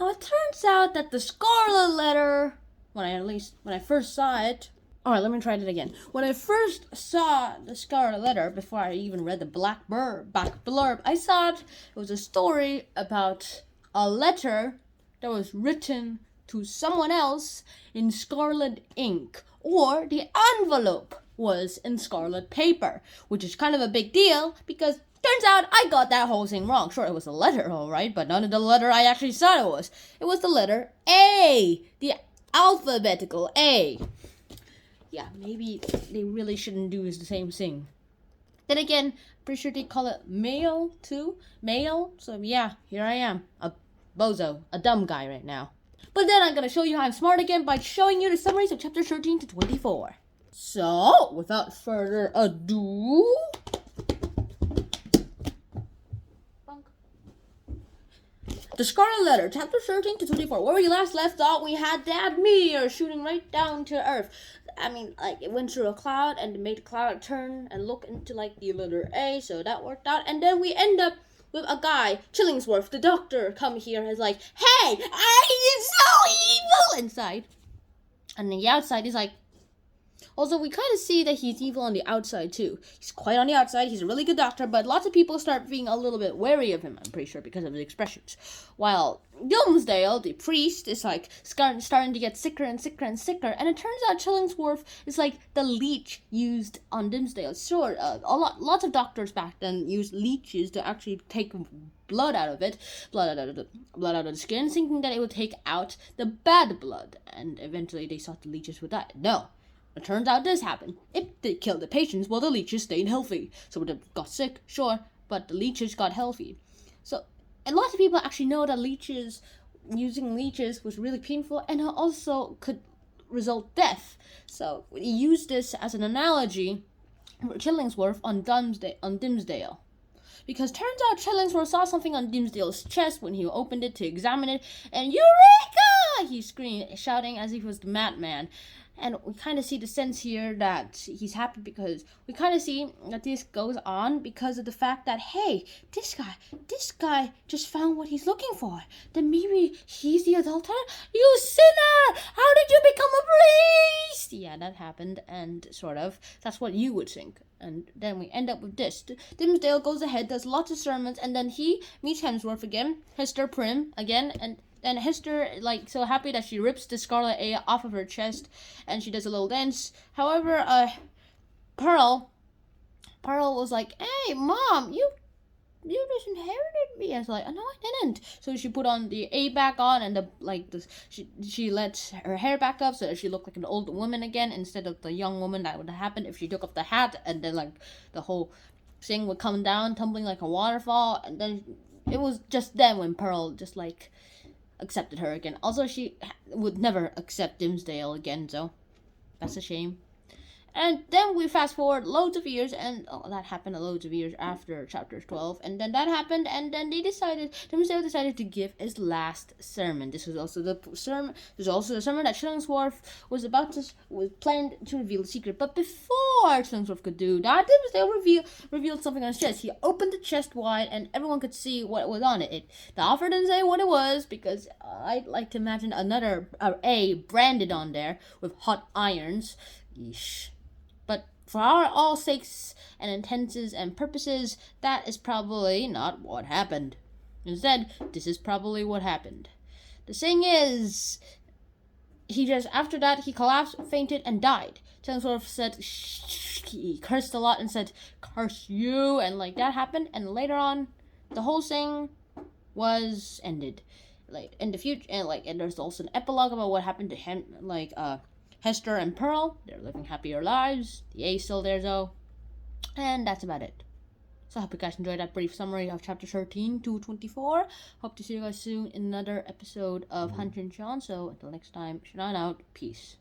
Now it turns out that the Scarlet Letter, when I first saw it. Alright, let me try it again. When I first saw the Scarlet Letter, before I even read the back blurb, I thought it was a story about a letter that was written to someone else in scarlet ink, or the envelope was in scarlet paper, which is kind of a big deal because turns out I got that whole thing wrong. Sure, it was a letter, alright, but none of the letter I actually thought it was. It was the letter A, the alphabetical A. Yeah, maybe they really shouldn't do the same thing. Then again, pretty sure they call it mail too. Mail. So yeah, here I am, a bozo, a dumb guy right now. But then I'm gonna show you how I'm smart again by showing you the summaries of chapter 13 to 24. So, without further ado, the Scarlet Letter, chapter 13 to 24. Where we last left off, we had that meteor shooting right down to Earth. I mean, like, it went through a cloud and it made the cloud turn and look into, like, the letter A, so that worked out. And then we end up with a guy, Chillingsworth, the doctor, come here and is like, hey, I am so evil inside. And the outside is like, also, we kind of see that he's evil on the outside, too. He's quite on the outside. He's a really good doctor, but lots of people start being a little bit wary of him, I'm pretty sure, because of his expressions. While Gilmsdale, the priest, is, like, starting to get sicker and sicker and sicker, and it turns out Chillingsworth is, like, the leech used on Dimmesdale. Sure, lots of doctors back then used leeches to actually take blood out of it, blood out of the skin, thinking that it would take out the bad blood, and eventually they thought the leeches would die. No. It turns out this happened. It killed the patients while the leeches stayed healthy. So they got sick, sure, but the leeches got healthy. So, and lots of people actually know that using leeches was really painful and also could result death. So, we used this as an analogy for Chillingsworth on Dimmesdale. Because turns out Chillingsworth saw something on Dimmesdale's chest when he opened it to examine it, and Eureka! He screamed, shouting as if he was the madman. And we kind of see the sense here that he's happy because we kind of see that this goes on because of the fact that, hey, this guy just found what he's looking for. Then maybe he's the adulterer? You sinner! How did you become a priest? Yeah, that happened, and sort of. That's what you would think. And then we end up with this. Dimmesdale goes ahead, does lots of sermons, and then he meets Hemsworth again, Hester Prynne again, and then Hester, like, so happy that she rips the Scarlet A off of her chest, and she does a little dance. However, Pearl was like, hey, Mom, you just inherited me. I was like, oh, no, I didn't. So she put on the A back on, and she let her hair back up so that she looked like an old woman again, instead of the young woman that would have happened if she took off the hat, and then, like, the whole thing would come down, tumbling like a waterfall, and then it was just then when Pearl just, like, accepted her again. Also, she would never accept Dimmesdale again, so that's a shame. And then we fast forward loads of years, and that happened loads of years after chapter 12, and then that happened, and then Dimmesdale decided to give his last sermon. This was also the sermon that Chillingsworth was planned to reveal the secret. But before Chillingsworth could do that, Dimmesdale revealed something on his chest. He opened the chest wide, and everyone could see what was on it. The author didn't say what it was, because I'd like to imagine another A branded on there with hot irons. Yeesh. But for all sakes and intents and purposes, that is probably not what happened. Instead, this is probably what happened. The thing is, after that, he collapsed, fainted, and died. Chillingsworth said, he cursed a lot and said, curse you, and like that happened, and later on, the whole thing was ended. Like, in the future, and there's also an epilogue about what happened to him, Hester and Pearl, they're living happier lives. The A's still there, though. And that's about it. So I hope you guys enjoyed that brief summary of chapter 13 to 24. Hope to see you guys soon in another episode of Hunter and Sean. So until next time, Shine out. Peace.